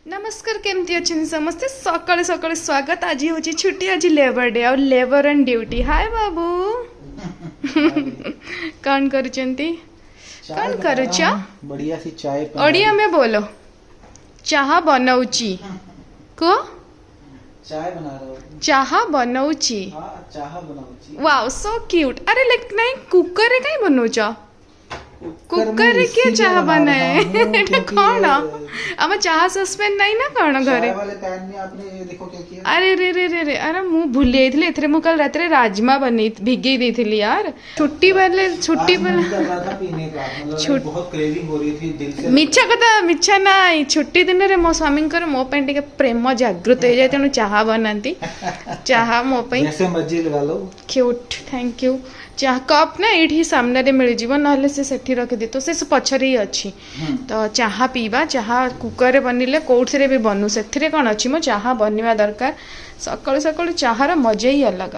नमस्कार केमती अच्छे समस्ते सकाଳେ सकाଳେ स्वागत आज हूँ छुट्टी आज लेबर डे और लेबर एंड ड्यूटी हाय बाबू कौन करुचंती कौन करुच बढ़िया सी चाय ओडिया में बोलो चाह बनाऊची को चाय बना रहा हूँ चाह बनाऊची चाह बनाऊँ वाओ सो क्यूट अरे लाइक नहीं कुकर रे कहीं बनौच कुकर रे किए चाह बनाए कौन आम चाह सस्पेंड नहीं ना कौन घरे वाले पैन में आपने ये देखो क्या किया अरे रे रे रे रे अरे मु भूली जाइथिले एथरे मु कल रात रे राजमा बनी भिगई देथिली यार छुट्टी वाले छुट्टी वाले कर रहा था पीने का मतलब बहुत क्रेविंग हो रही थी दिल से मिछा कथा मिछा नाई छुट्टी दिन रे मो स्वामी मो पे टिके प्रेम जागृत हो जाए तेणु चाह बनाती चाह मो पे जैसे मर्जी लगा लो क्यूट थैंक यू चाह कप ना ये सामने रे मिल जीव ना से सेठी रखी दी तो से पछरे ही अच्छी तो चाह पीवा चाह कुकर रे बनिले कोर्स रे भी बनू से कौन अच्छी मो चाह बनवा दरकार सकाळु सकाळु चाहर मजा ही अलग।